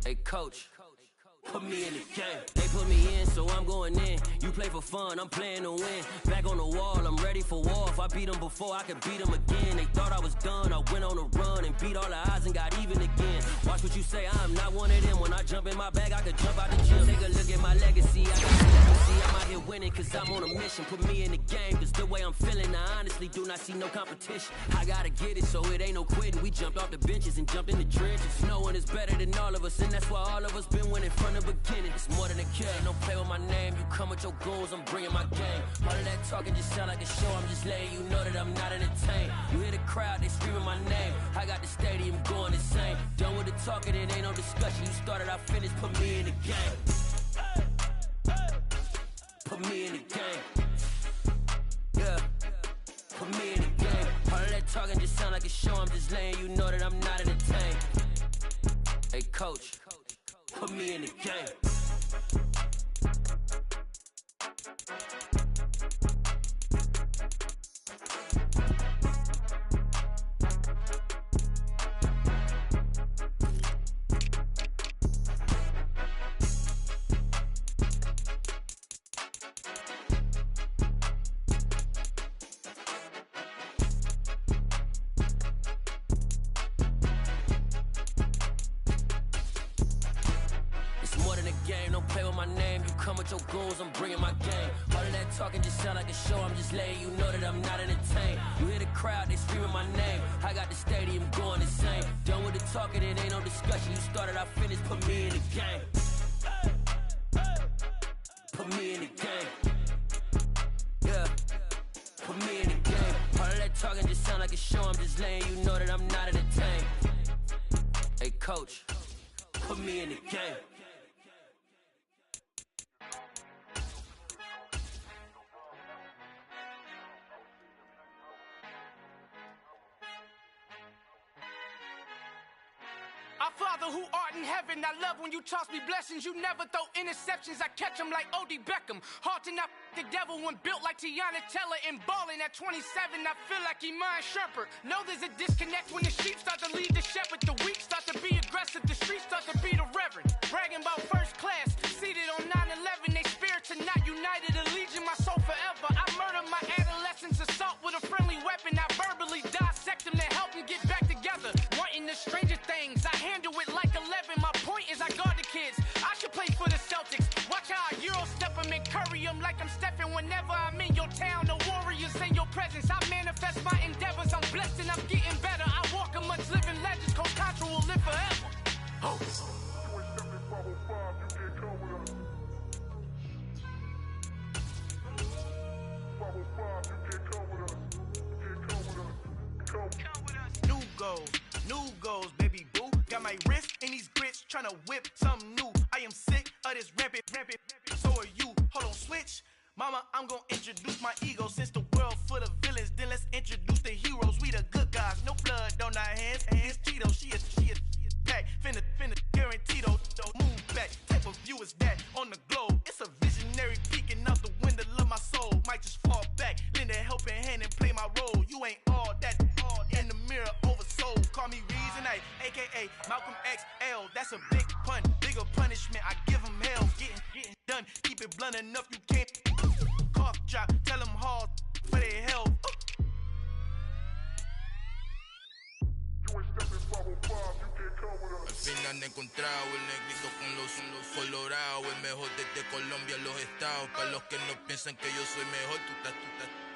Hey coach, put me in the game. They put me in, so I'm going in. You play for fun, I'm playing to win. Back on the wall, I'm ready for war. If I beat them before, I could beat them again. They thought I was done, I went on a run and beat all the odds and got even again. Watch what you say, I'm not one of them. When I jump in my bag, I could jump out the gym. Take a look at my legacy, I got legacy. I'm out here winning cause I'm on a mission. Put me in the game cause the way I'm feeling, I honestly do not see no competition. I gotta get it, so it ain't no quitting. We jumped off the benches and jumped in the trenches. No one is better than all of us, and that's why all of us been winning from the beginning. It's more than a game, don't play with my name. You come with your goons, I'm bringing my game. All of that talking just sound like a show. I'm just letting you know that I'm not entertained. You hear the crowd, they screaming my name. I got the stadium going insane. Done with the talking, it ain't no discussion. You started, I finished, put me in the game. Put me in the game. Yeah, put me in the game. All of that talking just sound like a show. I'm just letting you know that I'm not entertained. Hey coach, put me in the game. Your goons, I'm bringing my game. All of that talking just sound like a show. I'm just letting you know that I'm not entertained. You hear the crowd, they screaming my name. I got the stadium going insane. Done with the talking, it ain't no discussion. You started, I finished, put me in the game. Put me in the game. Yeah, put me in the game. All of that talking just sound like a show. I'm just letting you know that I'm not entertained. Hey coach, put me in the game. Our Father who art in heaven, I love when you toss me blessings. You never throw interceptions, I catch them like O.D. Beckham. Hard to not the devil when built like Tiana Teller and balling at 27. I feel like Iman Shumpert. Know there's a disconnect when the sheep start to lead the shepherd. The weak start to be aggressive, the streets start to be the reverend. Bragging about first class, seated on 9/11. They spirits are not united, a legion, my soul forever. I murder my adolescence, assault with a friendly weapon. I verbally dissect them to help them get back together. Wanting the stranger things, I handle it like 11. My point is I guard the kids. I should play for the Celtics. Watch how I Euro step them and curry them like I'm stepping. Whenever I'm in your town, the warriors in your presence. I manifest my endeavors. I'm blessed and I'm getting better. I walk amongst living legends. Coach Contra will live forever. Oh. New goals, baby boo. Got my wrist in these grits, tryna whip something new. I am sick of this rampant. So are you. Hold on, switch. Mama, I'm gonna introduce my ego. Since the world full of villains, then let's introduce the heroes. We the good guys, no blood on our hands. It's Cheeto, she is back. Finna guarantee though. Move back. Type of view is that on the globe? It's a visionary peeking out the window of my soul. Might just fall back, lend a helping hand and play my role. You ain't all that. In the mirror, oversold. Call me Reason A, aka Malcolm XL. That's a big pun, bigger punishment. I give him hell. Getting done. Keep it blunt enough. You can't cough drop. Tell them hard for their health. Al fin han encontrado el negrito con los colorados, el mejor desde Colombia, los estados. Para los que no piensan que yo soy mejor,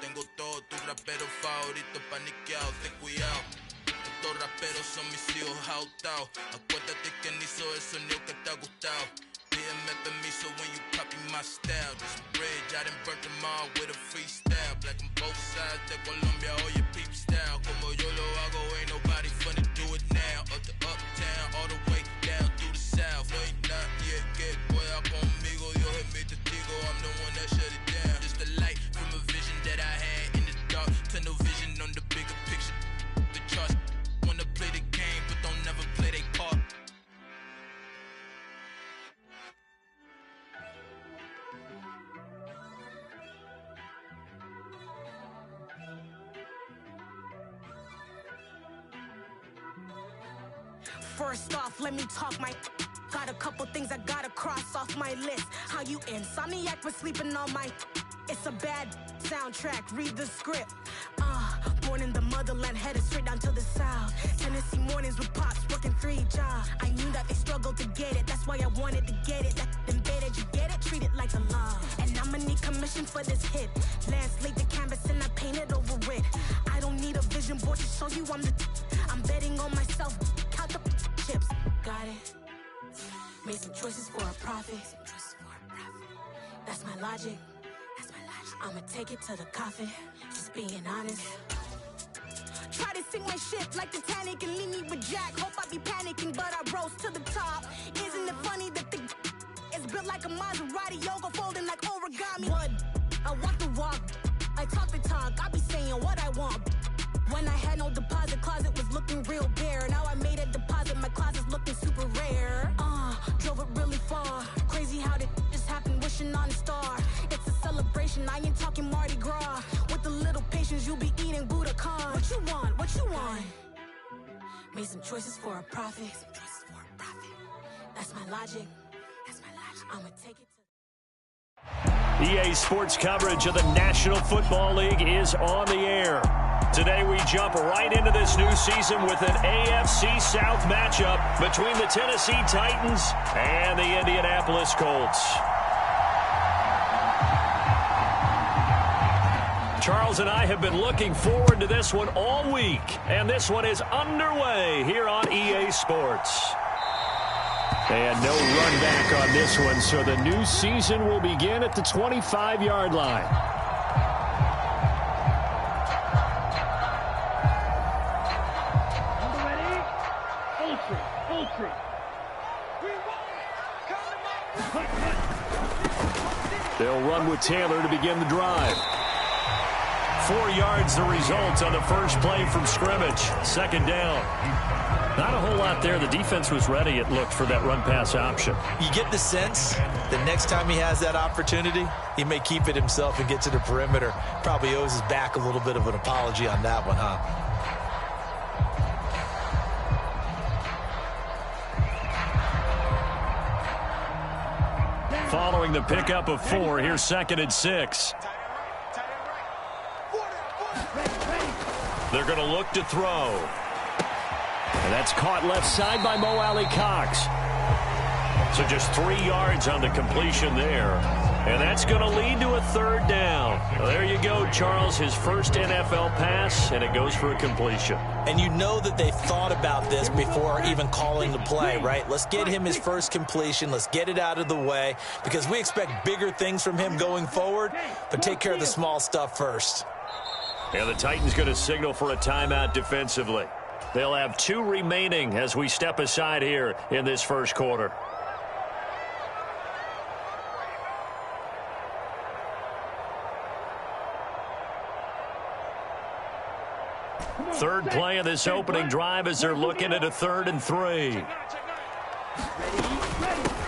tengo todos tus raperos favoritos paniqueados, ten cuidado. Estos raperos son mis hijos jautados. Acuérdate que ni hizo el sonido que te ha gustado. Pídeme permiso when you copy my style. This bridge, I done burnt them all with a freestyle. Black on both sides de Colombia, oye peep style. Como yo lo hago, ain't nobody finna do it now. Up to uptown, all the way down through the south. No hay nadie que pueda conmigo. Dios es mi testigo, I'm the one that shut it down. Just the light from a vision that I had in the dark. Tunnel vision on the bigger picture. The charts wanna play the game, but don't never play their part. First off, let me talk my Got a couple things I gotta cross off my list. How you insomniac for sleeping on my... It's a bad soundtrack, read the script. Born in the motherland, headed straight down to the south. Tennessee mornings with pops, working 3 jobs. I knew that they struggled to get it, that's why I wanted to get it. That embedded, you get it, treat it like a love. And I'ma need commission for this hit. Lance laid the canvas and I painted over it. I don't need a vision board to show you I'm betting on myself, count the chips. Got it. Made some choices for a profit. That's my logic. I'ma take it to the coffin, just being honest. Try to sink my ship like Titanic and leave me with Jack. Hope I be panicking, but I rose to the top. Isn't it funny that the is built like a Maserati, yoga folding like origami? What? I walk the walk, I talk the talk, I be saying what I want. When I had no deposit, closet was looking real bare. Now I made a deposit, my closet's looking super rare. Drove it really far. Crazy how did just happen, wishing on a star. It's a celebration, I ain't talking Mardi Gras. With a little patience, you'll be eating Budokan. What you want? What you want? Made some choices for a profit. That's my logic. I'ma take it to... EA Sports coverage of the National Football League is on the air. Today we jump right into this new season with an AFC South matchup between the Tennessee Titans and the Indianapolis Colts. Charles and I have been looking forward to this one all week, and this one is underway here on EA Sports. And no run back on this one, so the new season will begin at the 25-yard line. They'll run with Taylor to begin the drive. 4 yards the result on the first play from scrimmage. Second down. Not a whole lot there. The defense was ready, it looked, for that run-pass option. You get the sense that next time he has that opportunity, he may keep it himself and get to the perimeter. Probably owes his back a little bit of an apology on that one, huh? Following the pickup of 4, here's 2nd and 6. They're going to look to throw. And that's caught left side by Mo Alley-Cox. So just 3 yards on the completion there. And that's going to lead to a 3rd down. Well, there you go, Charles, his first NFL pass, and it goes for a completion. And you know that they thought about this before even calling the play, right? Let's get him his first completion. Let's get it out of the way, because we expect bigger things from him going forward, but take care of the small stuff first. And the Titans going to signal for a timeout defensively. They'll have 2 remaining as we step aside here in this first quarter. Third play of this opening drive as they're looking at a 3rd and 3.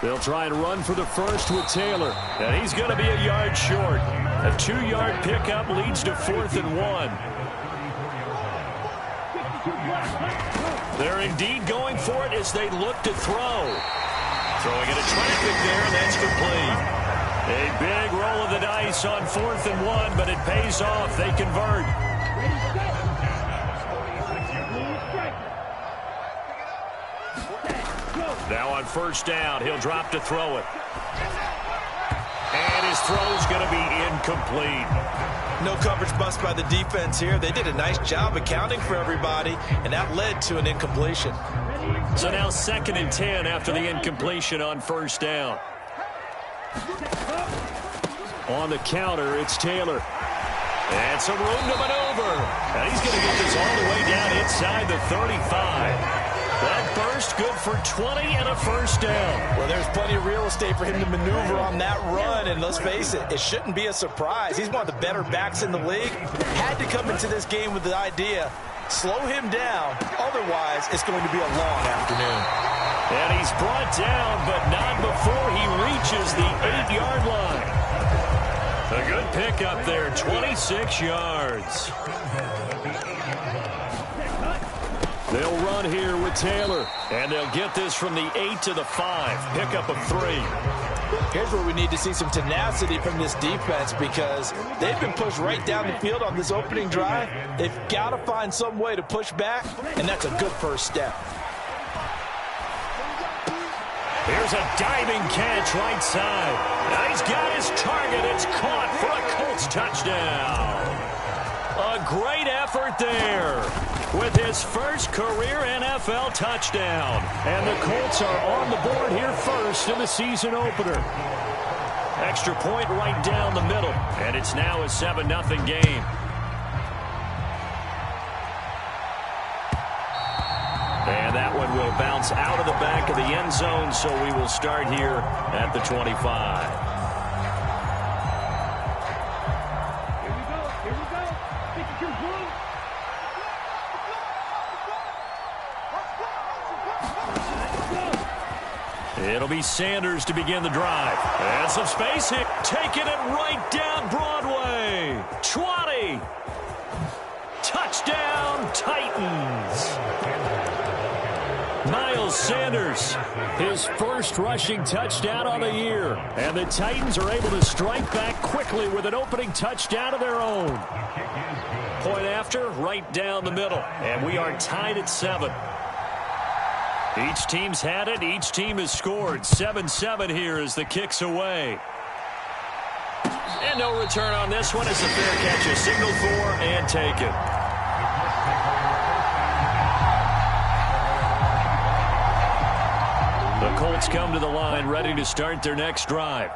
They'll try and run for the first with Taylor. And he's going to be a yard short. A 2-yard pickup leads to 4th and 1. They're indeed going for it as they look to throw. Throwing into traffic there, and that's complete. A big roll of the dice on 4th and 1, but it pays off. They convert. Now on first down, he'll drop to throw it. And his throw's going to be incomplete. No coverage bust by the defense here. They did a nice job accounting for everybody, and that led to an incompletion. So now 2nd and 10 after the incompletion on first down. On the counter, it's Taylor. And some room to maneuver. And he's going to get this all the way down inside the 35. That burst good for 20 and a first down. Well, there's plenty of real estate for him to maneuver on that run, and let's face it, it shouldn't be a surprise. He's one of the better backs in the league. Had to come into this game with the idea, slow him down, otherwise it's going to be a long afternoon. And he's brought down, but not before he reaches the 8-yard line. A good pickup there, 26 yards. They'll run here with Taylor, and they'll get this from the 8 to the 5. Pickup of 3. Here's where we need to see some tenacity from this defense because they've been pushed right down the field on this opening drive. They've got to find some way to push back, and that's a good first step. Here's a diving catch right side. Now he's got his target. It's caught for a Colts touchdown. A great effort there with his first career NFL touchdown. And the Colts are on the board here first in the season opener. Extra point right down the middle. And it's now a 7-0 game. And that one will bounce out of the back of the end zone, so we will start here at the 25. It'll be Sanders to begin the drive. And some space here. Taking it right down Broadway. 20. Touchdown, Titans. Miles Sanders, his first rushing touchdown on the year. And the Titans are able to strike back quickly with an opening touchdown of their own. Point after, right down the middle. And we are tied at 7. Each team's had it. Each team has scored. 7-7 here as the kick's away. And no return on this one. It's a fair catch. A signal for and take it. The Colts come to the line ready to start their next drive.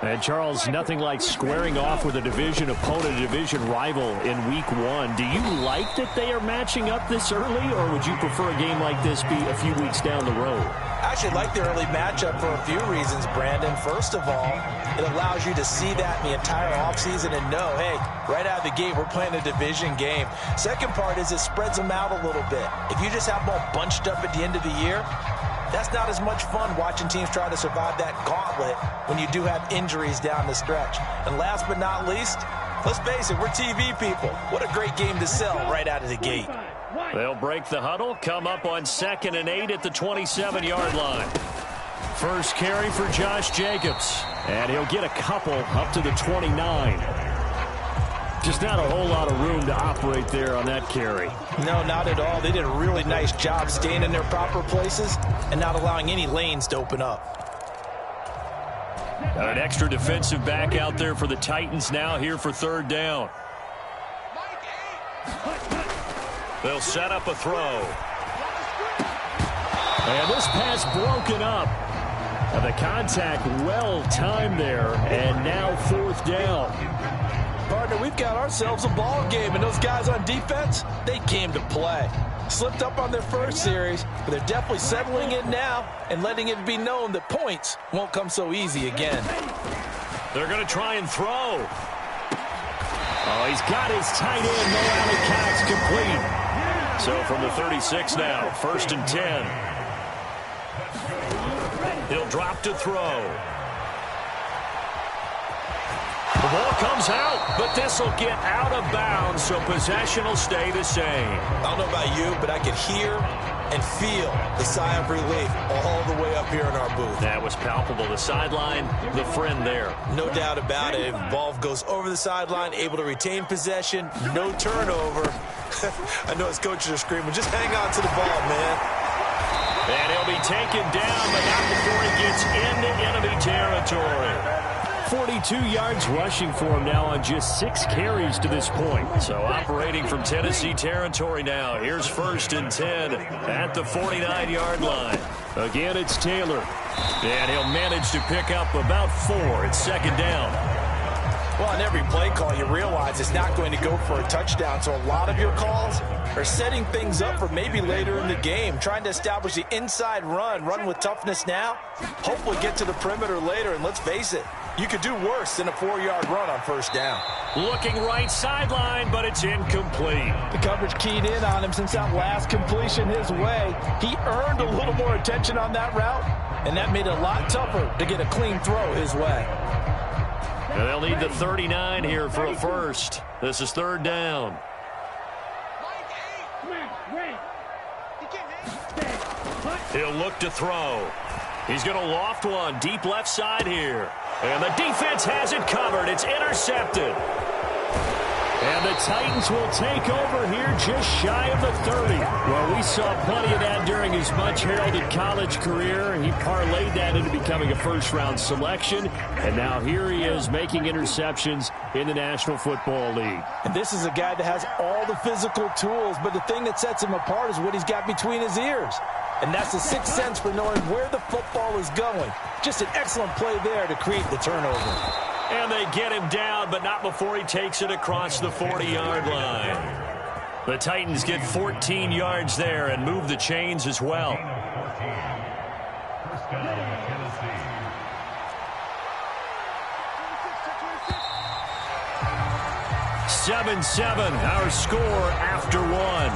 And, Charles, nothing like squaring off with a division opponent, a division rival in Week 1. Do you like that they are matching up this early, or would you prefer a game like this be a few weeks down the road? I actually like the early matchup for a few reasons, Brandon. First of all, it allows you to see that in the entire offseason and know, hey, right out of the gate, we're playing a division game. Second part is it spreads them out a little bit. If you just have them all bunched up at the end of the year, that's not as much fun watching teams try to survive that gauntlet when you do have injuries down the stretch. And last but not least, let's face it, we're TV people. What a great game to sell right out of the gate. They'll break the huddle, come up on 2nd and 8 at the 27-yard line. First carry for Josh Jacobs, and he'll get a couple up to the 29. Just not a whole lot of room to operate there on that carry. No, not at all. They did a really nice job staying in their proper places and not allowing any lanes to open up. An extra defensive back out there for the Titans now here for 3rd down. They'll set up a throw. And this pass broken up. And the contact well timed there, and now 4th down. Partner, we've got ourselves a ball game, and those guys on defense, they came to play. Slipped up on their first series, but they're definitely settling in now and letting it be known that points won't come so easy again. They're going to try and throw. Oh, he's got his tight end, Mo Cox, complete. So from the 36 now, 1st and 10. He'll drop to throw. The ball comes out, but this will get out of bounds, so possession will stay the same. I don't know about you, but I could hear and feel the sigh of relief all the way up here in our booth. That was palpable. The sideline, the friend there. No doubt about it. Ball goes over the sideline, able to retain possession, no turnover. I know his coaches are screaming, just hang on to the ball, man. And he'll be taken down, but not before he gets into enemy territory. 42 yards rushing for him now on just 6 carries to this point. So operating from Tennessee territory now. Here's 1st and 10 at the 49-yard line. Again, it's Taylor. And he'll manage to pick up about 4. It's 2nd down. Well, on every play call, you realize it's not going to go for a touchdown. So a lot of your calls are setting things up for maybe later in the game, trying to establish the inside run with toughness now, hopefully get to the perimeter later. And let's face it, you could do worse than a 4-yard run on 1st down. Looking right sideline, but it's incomplete. The coverage keyed in on him since that last completion his way. He earned a little more attention on that route, and that made it a lot tougher to get a clean throw his way. And they'll need the 39 here for a first. This is 3rd down. He'll look to throw. He's going to loft one deep left side here. And the defense has it covered. It's intercepted. And the Titans will take over here just shy of the 30. Well, we saw plenty of that during his much-heralded college career. He parlayed that into becoming a first-round selection. And now here he is making interceptions in the National Football League. And this is a guy that has all the physical tools, but the thing that sets him apart is what he's got between his ears. And that's the sixth sense for knowing where the football is going. Just an excellent play there to create the turnover. And they get him down, but not before he takes it across the 40-yard line. The Titans get 14 yards there and move the chains as well. 7-7, our score after one.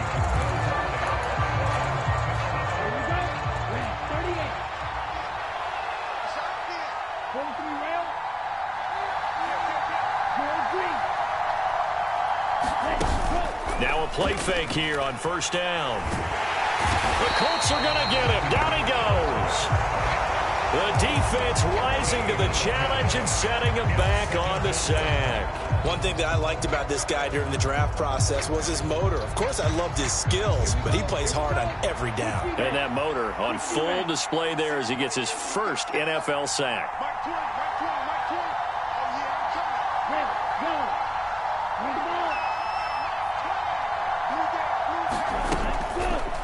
Now a play fake here on first down. The Colts are going to get him. Down he goes. The defense rising to the challenge and setting him back on the sack. One thing that I liked about this guy during the draft process was his motor. Of course, I loved his skills, but he plays hard on every down. And that motor on full display there as he gets his first NFL sack.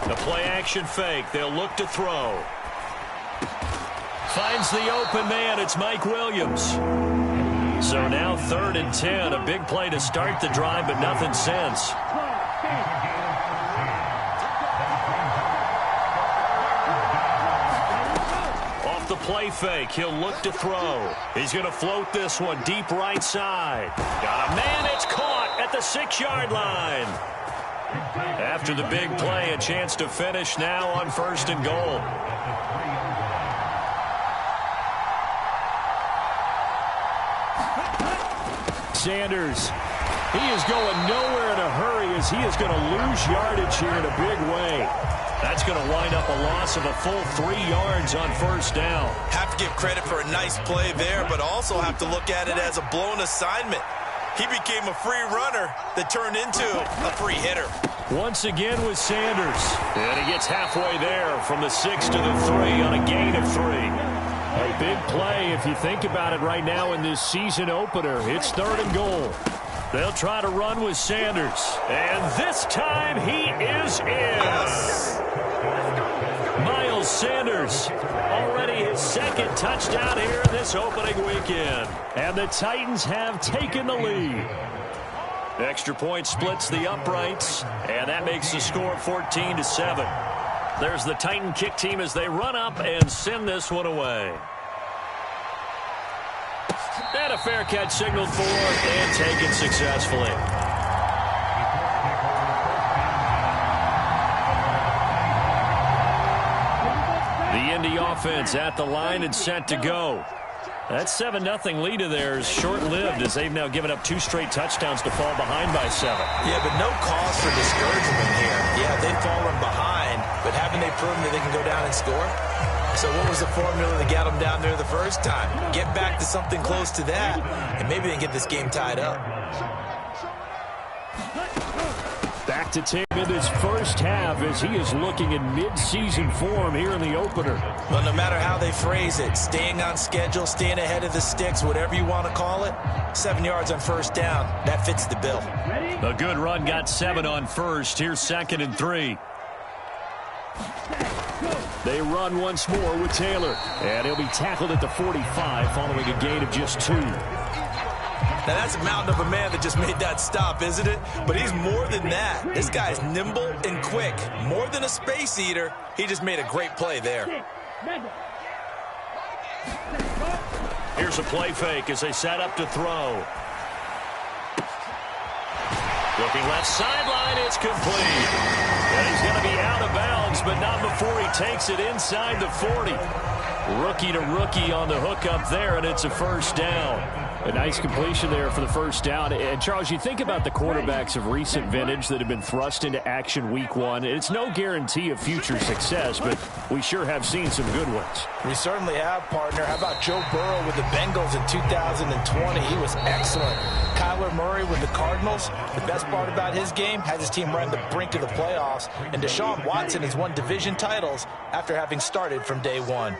The play-action fake. They'll look to throw. Finds the open man. It's Mike Williams. So now 3rd and 10. A big play to start the drive, but nothing since. Off the play fake. He'll look to throw. He's going to float this one deep right side. Got a man. It's caught at the 6-yard line. After the big play, a chance to finish now on 1st and goal. Sanders, he is going nowhere in a hurry as he is going to lose yardage here in a big way. That's going to wind up a loss of a full 3 yards on 1st down. Have to give credit for a nice play there, but also have to look at it as a blown assignment. He became a free runner that turned into a free hitter. Once again with Sanders. And he gets halfway there from the 6 to the 3 on a gain of 3. A big play if you think about it right now in this season opener. It's 3rd and goal. They'll try to run with Sanders. And this time he is in. Yes. Miles Sanders, already his 2nd touchdown here in this opening weekend. And the Titans have taken the lead. Extra point splits the uprights, and that makes the score 14-7. There's the Titan kick team as they run up and send this one away. And a fair catch signaled for and taken successfully. The Indy offense at the line and set to go. That 7-0 lead of theirs short-lived as they've now given up 2 straight touchdowns to fall behind by 7. Yeah, but no cause for discouragement here. Yeah, they've fallen behind, but haven't they proven that they can go down and score? So what was the formula that got them down there the first time? Get back to something close to that, and maybe they can get this game tied up. Back to Tim in this first half as he is looking in mid-season form here in the opener. Well, no matter how they phrase it, staying on schedule, staying ahead of the sticks, whatever you want to call it, 7 yards on 1st down, that fits the bill. A good run got 7 on 1st. Here's 2nd and 3. They run once more with Taylor, and he'll be tackled at the 45 following a gain of just 2. Now, that's a mountain of a man that just made that stop, isn't it? But he's more than that. This guy's nimble and quick. More than a space eater, he just made a great play there. Here's a play fake as they set up to throw. Looking left sideline, it's complete. And he's going to be out of bounds, but not before he takes it inside the 40. Rookie to rookie on the hook up there, and it's a 1st down. A nice completion there for the first down. And, Charles, you think about the quarterbacks of recent vintage that have been thrust into action week one. It's no guarantee of future success, but we sure have seen some good ones. We certainly have, partner. How about Joe Burrow with the Bengals in 2020? He was excellent. Kyler Murray with the Cardinals. The best part about his game has his team right on the brink of the playoffs. And Deshaun Watson has won division titles after having started from day one.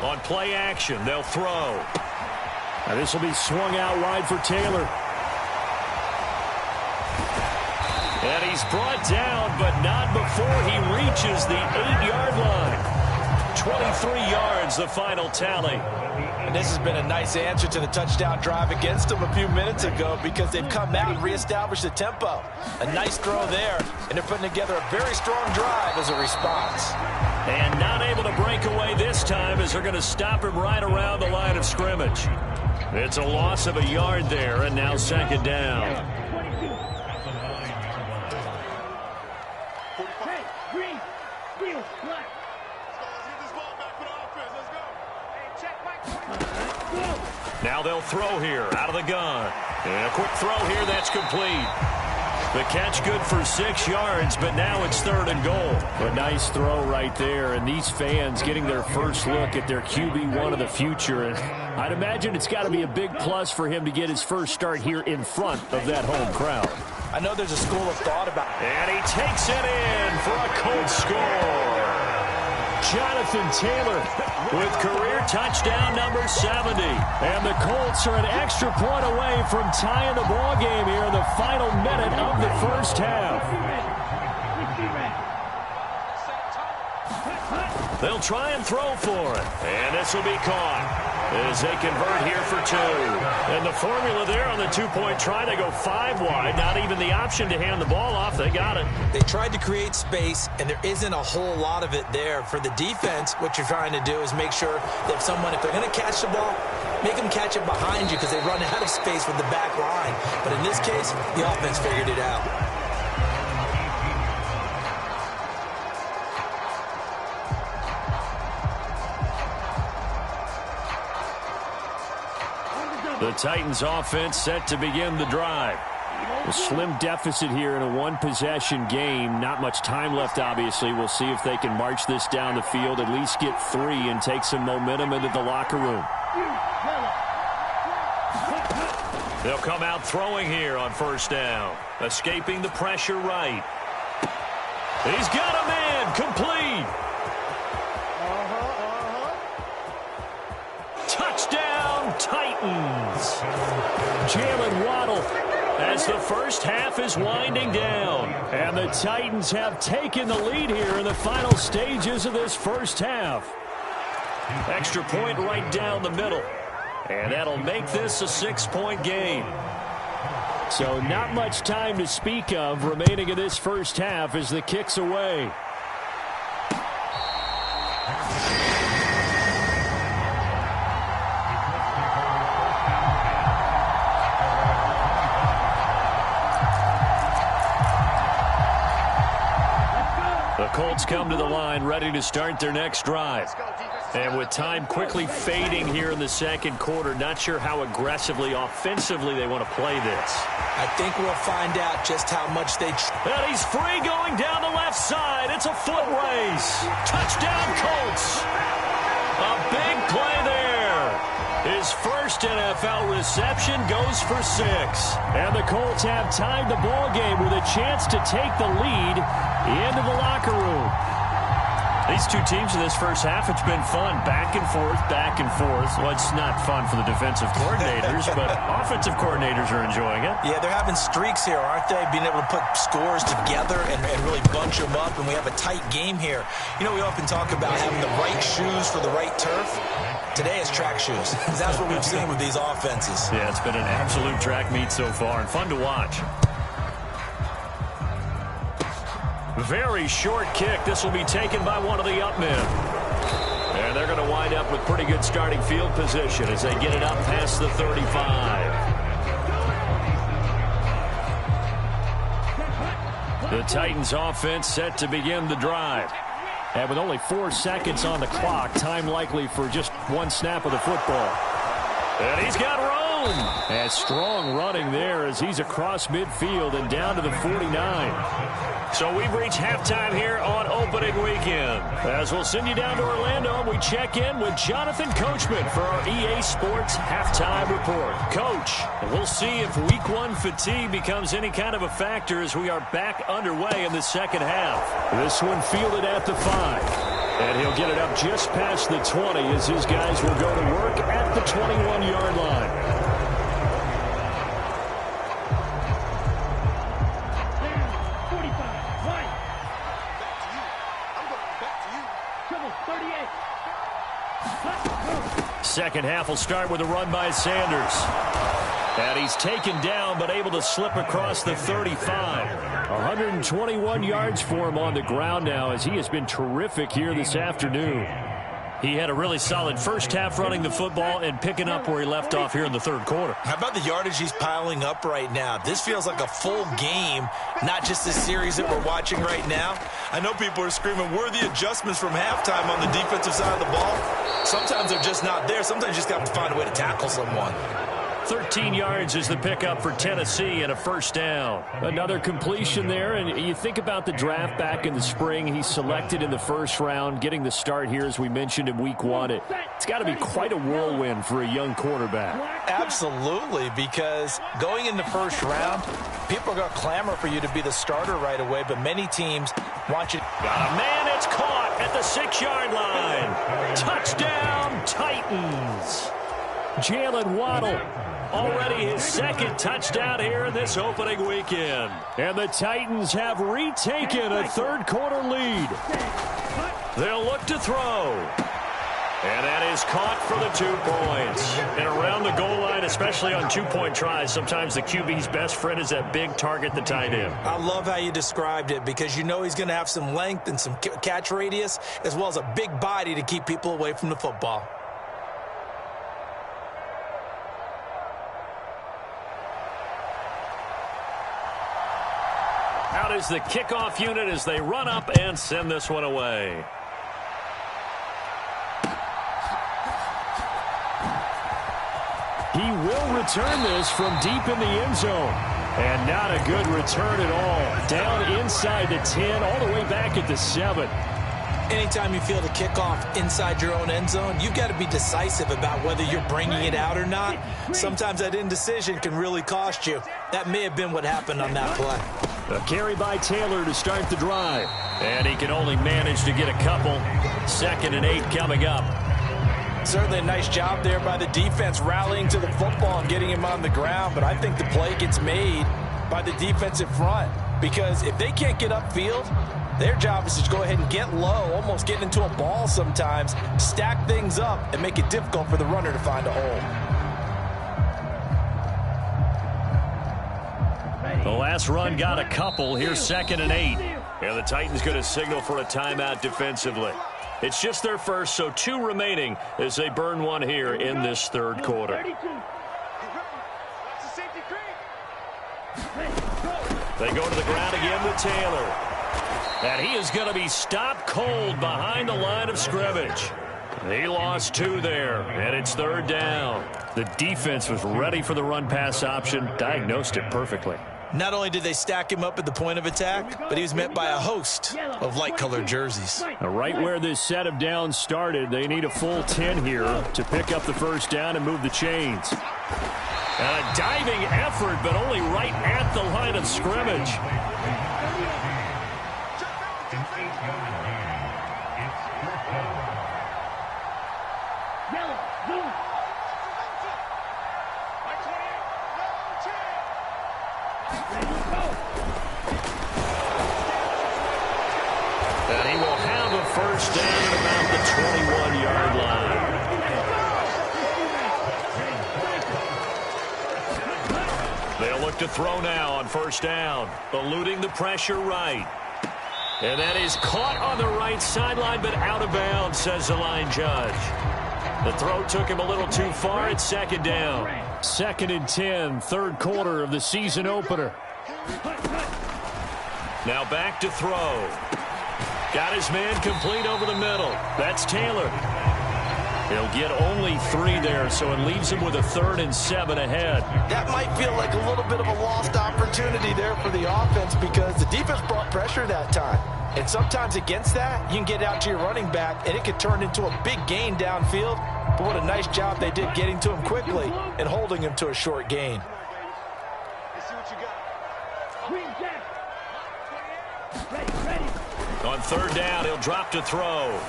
On play action, they'll throw. Now this will be swung out wide for Taylor. And he's brought down, but not before he reaches the 8-yard line. 23 yards, the final tally. And this has been a nice answer to the touchdown drive against them a few minutes ago because they've come out and reestablished the tempo. A nice throw there, and they're putting together a very strong drive as a response. And not able to break away this time as they're going to stop him right around the line of scrimmage. It's a loss of a yard there, and now second down. Now they'll throw here out of the gun. And a quick throw here, that's complete. The catch good for 6 yards, but now it's 3rd and goal. A nice throw right there, and these fans getting their first look at their QB1 of the future. And I'd imagine it's got to be a big plus for him to get his first start here in front of that home crowd. I know there's a school of thought about it. And he takes it in for a Colts score. Jonathan Taylor with career touchdown number 70. And the Colts are an extra point away from tying the ball game here in the final minute of the first half. They'll try and throw for it. And this will be caught as they convert here for 2. And the formula there on the 2-point try, they go 5 wide. Not even the option to hand the ball off. They got it. They tried to create space, and there isn't a whole lot of it there. For the defense, what you're trying to do is make sure that if they're going to catch the ball, make them catch it behind you because they run out of space with the back line. But in this case, the offense figured it out. The Titans offense set to begin the drive. A slim deficit here in a one-possession game. Not much time left, obviously. We'll see if they can march this down the field, at least get 3 and take some momentum into the locker room. They'll come out throwing here on first down. Escaping the pressure right. He's got a man complete. Touchdown, Titans. Jalen Waddle as the first half is winding down. And the Titans have taken the lead here in the final stages of this first half. Extra point right down the middle. And that'll make this a 6-point game. So not much time to speak of remaining in this first half as the kick's away. The Colts come to the line ready to start their next drive. And with time quickly fading here in the second quarter, not sure how aggressively, offensively they want to play this. I think we'll find out just how much they... And he's free going down the left side. It's a foot race. Touchdown, Colts. A big play there. His first NFL reception goes for 6. And the Colts have tied the ball game with a chance to take the lead into the locker room. These two teams in this first half, it's been fun. Back and forth, back and forth. Well, it's not fun for the defensive coordinators, but offensive coordinators are enjoying it. Yeah, they're having streaks here, aren't they? Being able to put scores together and really bunch them up, and we have a tight game here. You know, we often talk about having the right shoes for the right turf. Today it's track shoes. That's what we've seen with these offenses. Yeah, it's been an absolute track meet so far, and fun to watch. Very short kick. This will be taken by one of the up men. And they're going to wind up with pretty good starting field position as they get it up past the 35. The Titans offense set to begin the drive. And with only 4 seconds on the clock, time likely for just one snap of the football. And he's got room. And strong running there as he's across midfield and down to the 49. So we've reached halftime here on opening weekend. As we'll send you down to Orlando, we check in with Jonathan Coachman for our EA Sports Halftime Report. Coach, we'll see if Week 1 fatigue becomes any kind of a factor as we are back underway in the second half. This one fielded at the 5. And he'll get it up just past the 20 as his guys will go to work at the 21-yard line. Second half will start with a run by Sanders. And he's taken down but able to slip across the 35. 121 yards for him on the ground now as he has been terrific here this afternoon. He had a really solid first half running the football and picking up where he left off here in the third quarter. How about the yardage he's piling up right now? This feels like a full game, not just the series that we're watching right now. I know people are screaming, where are the adjustments from halftime on the defensive side of the ball? Sometimes they're just not there. Sometimes you just got to find a way to tackle someone. 13 yards is the pickup for Tennessee and a first down. Another completion there, and you think about the draft back in the spring. He's selected in the first round, getting the start here, as we mentioned, in Week 1. It's got to be quite a whirlwind for a young quarterback. Absolutely, because going in the first round, people are going to clamor for you to be the starter right away, but many teams want you to... Got a man, it's caught at the 6-yard line. Touchdown, Titans. Jalen Waddle. Already his second touchdown here in this opening weekend. And the Titans have retaken a third-quarter lead. They'll look to throw. And that is caught for the 2 points. And around the goal line, especially on two-point tries, sometimes the QB's best friend is that big target, the tight end. I love how you described it because you know he's going to have some length and some catch radius as well as a big body to keep people away from the football. Out is the kickoff unit as they run up and send this one away. He will return this from deep in the end zone. And not a good return at all. Down inside the 10, all the way back at the 7. Anytime you feel the kickoff inside your own end zone, you've got to be decisive about whether you're bringing it out or not. Sometimes that indecision can really cost you. That may have been what happened on that play. A carry by Taylor to start the drive. And he can only manage to get a couple. 2nd and 8 coming up. Certainly a nice job there by the defense rallying to the football and getting him on the ground. But I think the play gets made by the defensive front. Because if they can't get upfield, their job is to go ahead and get low, almost get into a ball sometimes, stack things up, and make it difficult for the runner to find a hole. The last run got a couple. Here's 2nd and 8. And the Titans going to signal for a timeout defensively. It's just their first, so 2 remaining as they burn one here in this third quarter. They go to the ground again with Taylor. And he is going to be stopped cold behind the line of scrimmage. He lost 2 there, and it's 3rd down. The defense was ready for the run-pass option, diagnosed it perfectly. Not only did they stack him up at the point of attack, but he was met by a host of light-colored jerseys. Right where this set of downs started, they need a full 10 here to pick up the first down and move the chains. And a diving effort, but only right at the line of scrimmage. And he will have a first down at about the 21-yard line. They'll look to throw now on first down, eluding the pressure right. And that is caught on the right sideline, but out of bounds, says the line judge. The throw took him a little too far. It's 2nd down. 2nd and 10, third quarter of the season opener. Now back to throw. Got his man complete over the middle. That's Taylor. He'll get only 3 there, so it leaves him with a 3rd and 7 ahead. That might feel like a little bit of a lost opportunity there for the offense because the defense brought pressure that time. And sometimes against that, you can get out to your running back, and it could turn into a big gain downfield. But what a nice job they did getting to him quickly and holding him to a short gain. On 3rd down, he'll drop to throw.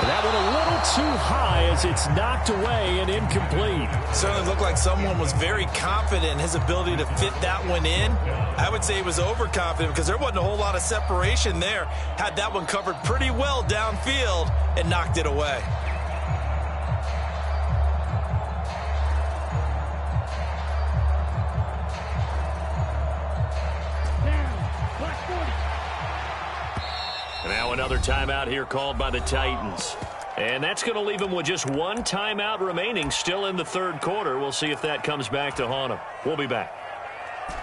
That one a little too high as it's knocked away and incomplete. Certainly looked like someone was very confident in his ability to fit that one in. I would say he was overconfident because there wasn't a whole lot of separation there. Had that one covered pretty well downfield and knocked it away. Now another timeout here called by the Titans. And that's going to leave them with just 1 timeout remaining still in the 3rd quarter. We'll see if that comes back to haunt them. We'll be back.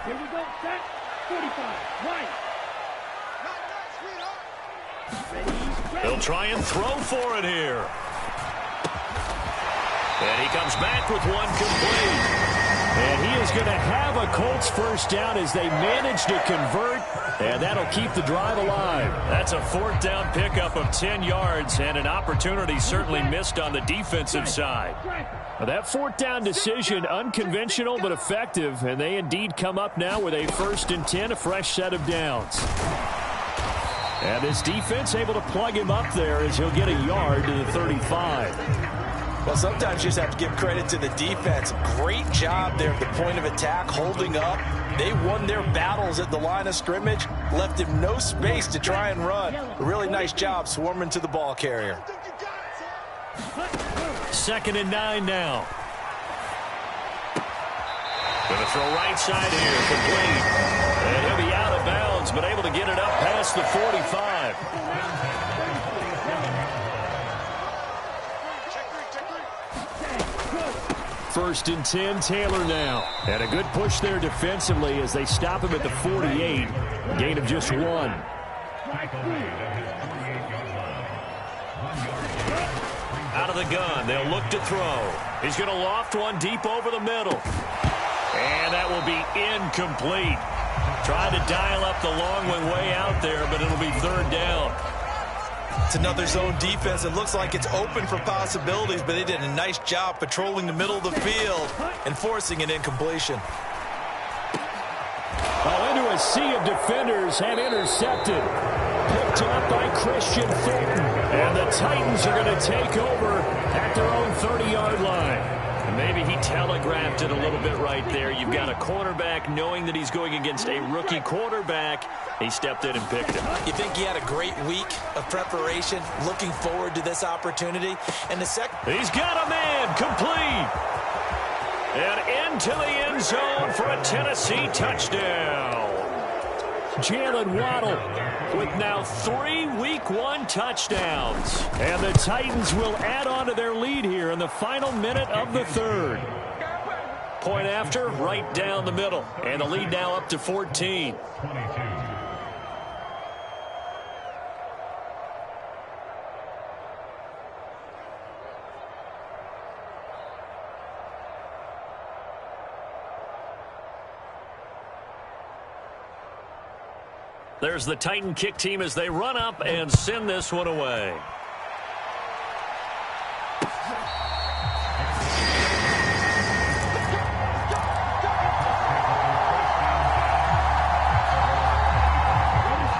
Here we go, set, 45, right. They'll try and throw for it here. And he comes back with one complete. And he is going to have a Colts first down as they manage to convert, and that'll keep the drive alive. That's a 4th down pickup of 10 yards, and an opportunity certainly missed on the defensive side. Well, that 4th down decision, unconventional but effective, and they indeed come up now with a 1st and 10, a fresh set of downs. And this defense able to plug him up there as he'll get a yard to the 35. Well, sometimes you just have to give credit to the defense. Great job there at the point of attack, holding up. They won their battles at the line of scrimmage, left him no space to try and run. A really nice job swarming to the ball carrier. 2nd and 9 now. Going to throw right side here, complete. And he'll be out of bounds, but able to get it up past the 45. 1st and 10, Taylor now. And a good push there defensively as they stop him at the 48. Gain of just 1. Out of the gun, they'll look to throw. He's going to loft one deep over the middle. And that will be incomplete. Tried to dial up the long one way out there, but it'll be 3rd down. It's another zone defense. It looks like it's open for possibilities, but they did a nice job patrolling the middle of the field and forcing an incompletion. Into a sea of defenders and intercepted. Picked up by Christian Fulton. And the Titans are going to take over at their own 30-yard line. And maybe he telegraphed it a little bit right there. You've got a cornerback knowing that he's going against a rookie quarterback. He stepped in and picked him. You think he had a great week of preparation, looking forward to this opportunity? And the second... He's got a man, complete. And into the end zone for a Tennessee touchdown. Jalen Waddle with now 3 Week 1 touchdowns. And the Titans will add on to their lead here in the final minute of the 3rd. Point after, right down the middle. And the lead now up to 14. There's the Titan kick team as they run up and send this one away.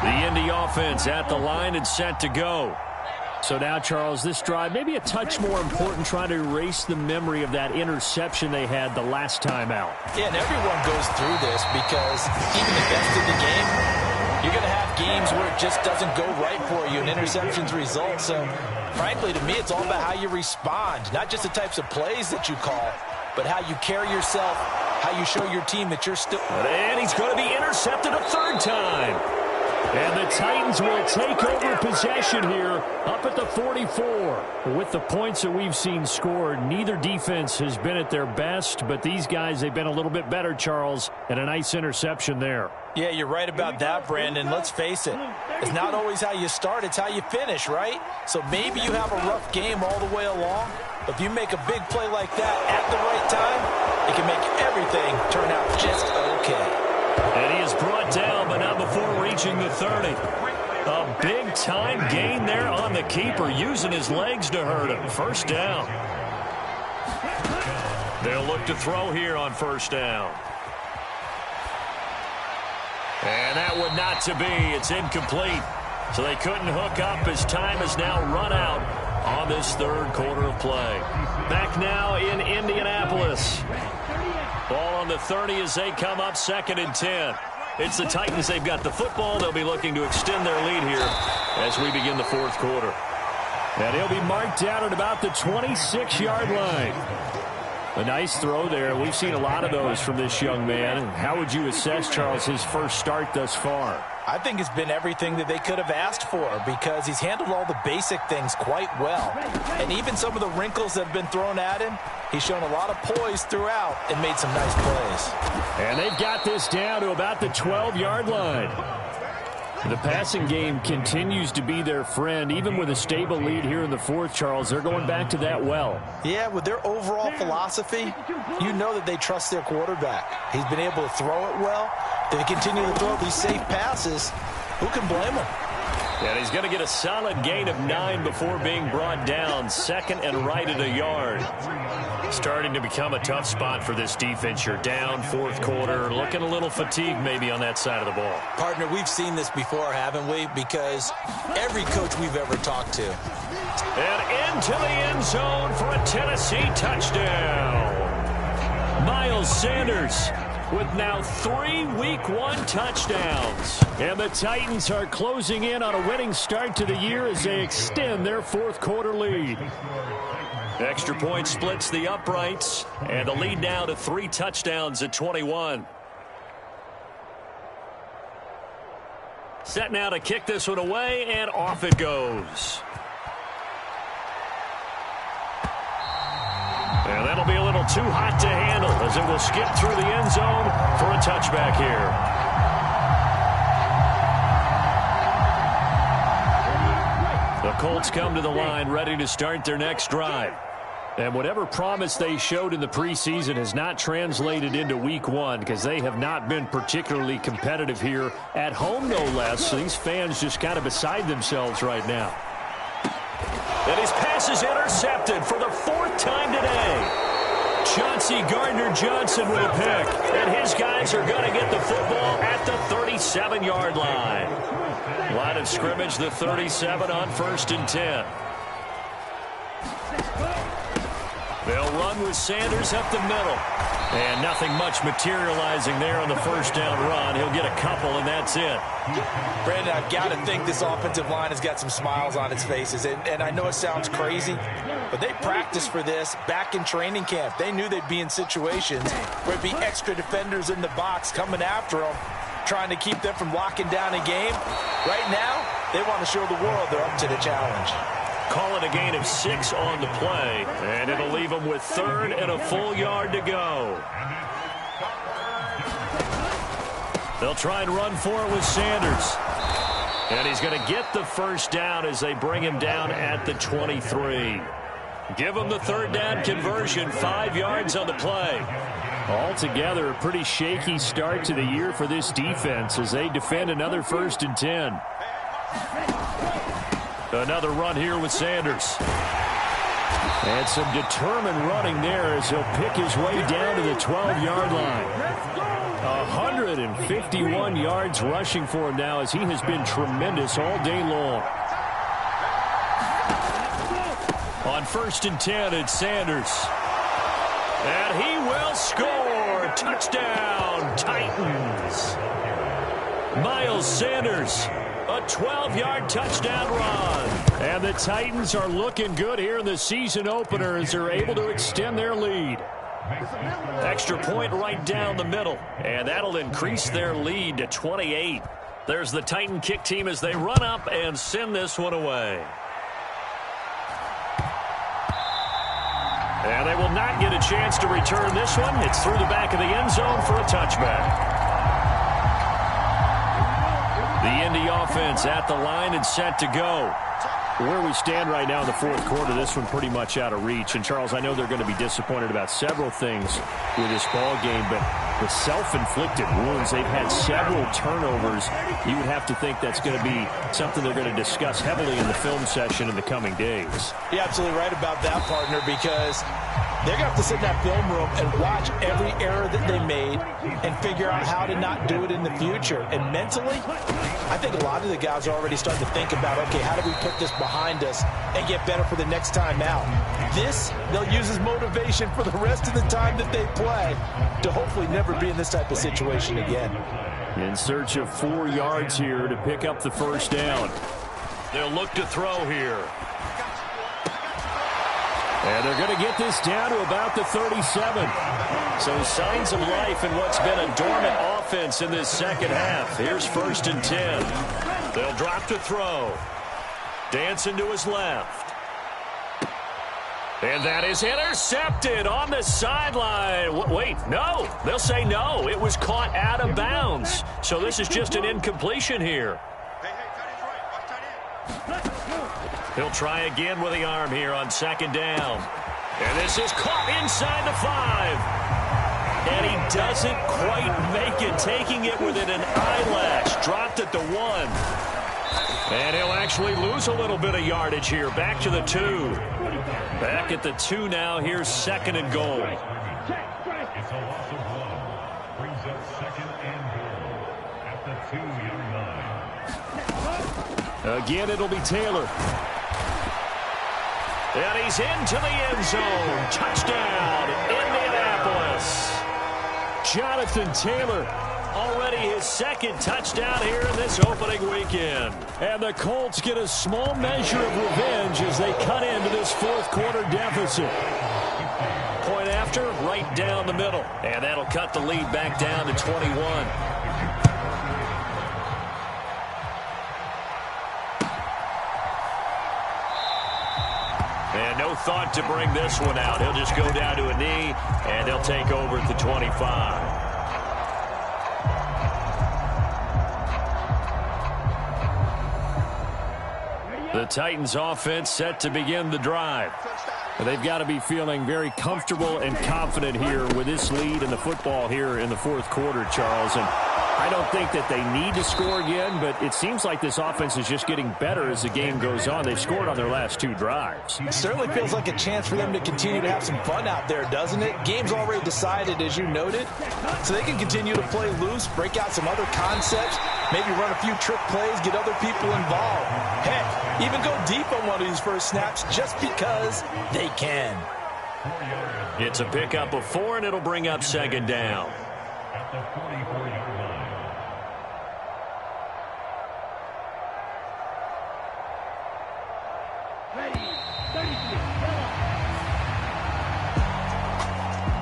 The Indy offense at the line and set to go. So now, Charles, this drive maybe a touch more important, trying to erase the memory of that interception they had the last time out. Yeah, and everyone goes through this because even the best of the game, you're going to have games where it just doesn't go right for you and interceptions result. So, frankly, to me, it's all about how you respond, not just the types of plays that you call, but how you carry yourself, how you show your team that you're still... And he's going to be intercepted a 3rd time. And the Titans will take over possession here up at the 44. With the points that we've seen scored, neither defense has been at their best, but these guys, they've been a little bit better, Charles, and a nice interception there. Yeah, you're right about that, Brandon. Let's face it. It's not always how you start, it's how you finish, right? So maybe you have a rough game all the way along, but if you make a big play like that at the right time, it can make everything turn out just okay. And he is brought down, but not before reaching the 30. A big-time gain there on the keeper, using his legs to hurt him. First down. They'll look to throw here on first down. And that would not to be. It's incomplete. So they couldn't hook up as time has now run out on this third quarter of play. Back now in Indianapolis. Ball on the 30 as they come up 2nd and 10. It's the Titans. They've got the football. They'll be looking to extend their lead here as we begin the fourth quarter. And he'll be marked down at about the 26-yard line. A nice throw there. We've seen a lot of those from this young man. How would you assess, Charles, his first start thus far? I think it's been everything that they could have asked for because he's handled all the basic things quite well. And even some of the wrinkles that have been thrown at him, he's shown a lot of poise throughout and made some nice plays. And they've got this down to about the 12-yard line. The passing game continues to be their friend. Even with a stable lead here in the fourth, Charles, they're going back to that well. Yeah, with their overall philosophy, you know that they trust their quarterback. He's been able to throw it well. They continue to throw these safe passes. Who can blame him? And he's going to get a solid gain of 9 before being brought down. 2nd and right at a yard. Starting to become a tough spot for this defense. You're down, fourth quarter, looking a little fatigued maybe on that side of the ball. Partner, we've seen this before, haven't we? Because every coach we've ever talked to. And into the end zone for a Tennessee touchdown. Miles Sanders with now 3 Week 1 touchdowns. And the Titans are closing in on a winning start to the year as they extend their fourth quarter lead. Extra point splits the uprights, and the lead now to 3 touchdowns at 21. Set now to kick this one away, and off it goes. And that'll be a little too hot to handle as it will skip through the end zone for a touchback here. The Colts come to the line ready to start their next drive. And whatever promise they showed in the preseason has not translated into week 1 because they have not been particularly competitive here at home, no less. So these fans just kind of beside themselves right now. And his pass is intercepted for the 4th time today. Chauncey Gardner-Johnson with a pick. And his guys are going to get the football at the 37-yard line. Line of scrimmage, the 37 on 1st and 10. They'll run with Sanders up the middle. And nothing much materializing there on the first down run. He'll get a couple, and that's it. Brandon, I've got to think this offensive line has got some smiles on its faces. And I know it sounds crazy, but they practiced for this back in training camp. They knew they'd be in situations where it'd be extra defenders in the box coming after them, trying to keep them from locking down a game. Right now, they want to show the world they're up to the challenge. Call it a gain of 6 on the play, and it'll leave them with 3rd and a full yard to go. They'll try and run for it with Sanders. And he's going to get the first down as they bring him down at the 23. Give him the 3rd down conversion, 5 yards on the play. Altogether, a pretty shaky start to the year for this defense as they defend another 1st and 10. Another run here with Sanders. And some determined running there as he'll pick his way down to the 12-yard line. 151 yards rushing for him now as he has been tremendous all day long. On 1st and 10, it's Sanders. And he will score. Touchdown, Titans. Miles Sanders. A 12-yard touchdown run. And the Titans are looking good here in the season opener as they're able to extend their lead. Extra point right down the middle. And that'll increase their lead to 28. There's the Titan kick team as they run up and send this one away. And they will not get a chance to return this one. It's through the back of the end zone for a touchback. The Indy offense at the line and set to go. Where we stand right now in the fourth quarter, this one pretty much out of reach. And, Charles, I know they're going to be disappointed about several things with this ball game, but the self-inflicted wounds, they've had several turnovers. You would have to think that's going to be something they're going to discuss heavily in the film session in the coming days. You're absolutely right about that, partner, because they're going to have to sit in that film room and watch every error that they made and figure out how to not do it in the future. And mentally, I think a lot of the guys are already starting to think about, okay, how do we put this behind us and get better for the next time out? This, they'll use as motivation for the rest of the time that they play to hopefully never be in this type of situation again. In search of 4 yards here to pick up the first down. They'll look to throw here. And they're going to get this down to about the 37. So signs of life in what's been a dormant offense in this second half. Here's 1st and 10. They'll drop to throw. Dancing to his left. And that is intercepted on the sideline. Wait, no. They'll say no. It was caught out of bounds. So this is just an incompletion here. He'll try again with the arm here on 2nd down. And this is caught inside the 5. And he doesn't quite make it, taking it within an eyelash. Dropped at the 1. And he'll actually lose a little bit of yardage here. Back to the 2. Back at the 2 now. Here's 2nd and goal. Brings up 2nd and goal at the 2-yard line. Again, it'll be Taylor. And he's into the end zone. Touchdown, Indianapolis. Jonathan Taylor, already his 2nd touchdown here in this opening weekend. And the Colts get a small measure of revenge as they cut into this fourth quarter deficit. Point after, right down the middle. And that'll cut the lead back down to 21. And no thought to bring this one out. He'll just go down to a knee, and they'll take over at the 25. The Titans offense set to begin the drive. They've got to be feeling very comfortable and confident here with this lead in the football here in the fourth quarter, Charles. And I don't think that they need to score again, but it seems like this offense is just getting better as the game goes on. They've scored on their last 2 drives. It certainly feels like a chance for them to continue to have some fun out there, doesn't it? Game's already decided, as you noted, so they can continue to play loose, break out some other concepts, maybe run a few trick plays, get other people involved. Heck, even go deep on one of these first snaps just because they can. It's a pickup of 4, and it'll bring up 2nd down. At the 44-yard line.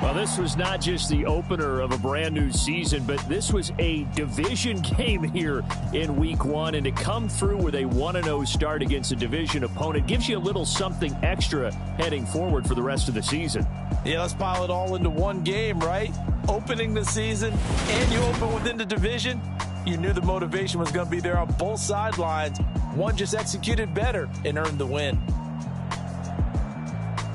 Well, this was not just the opener of a brand new season, but this was a division game here in week 1. And to come through with a 1-0 start against a division opponent gives you a little something extra heading forward for the rest of the season. Yeah, let's pile it all into one game, right? Opening the season, and you open within the division. You knew the motivation was going to be there on both sidelines. One just executed better and earned the win.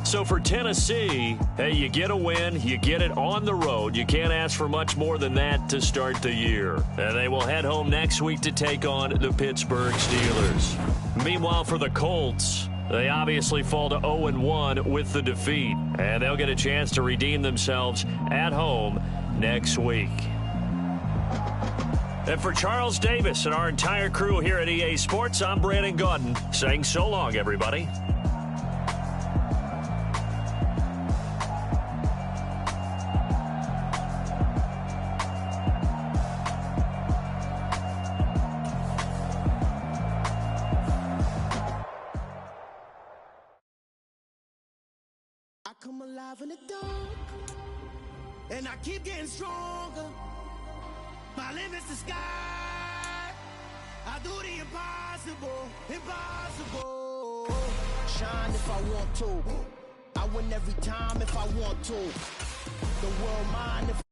So for Tennessee, hey, you get a win, you get it on the road. You can't ask for much more than that to start the year. And they will head home next week to take on the Pittsburgh Steelers. Meanwhile, for the Colts, they obviously fall to 0-1 with the defeat. And they'll get a chance to redeem themselves at home next week. And for Charles Davis and our entire crew here at EA Sports, I'm Brandon Gaudin saying so long, everybody. Come alive in the dark, and I keep getting stronger. My limit's the sky. I do the impossible, impossible. Shine if I want to. I win every time if I want to. The world mine if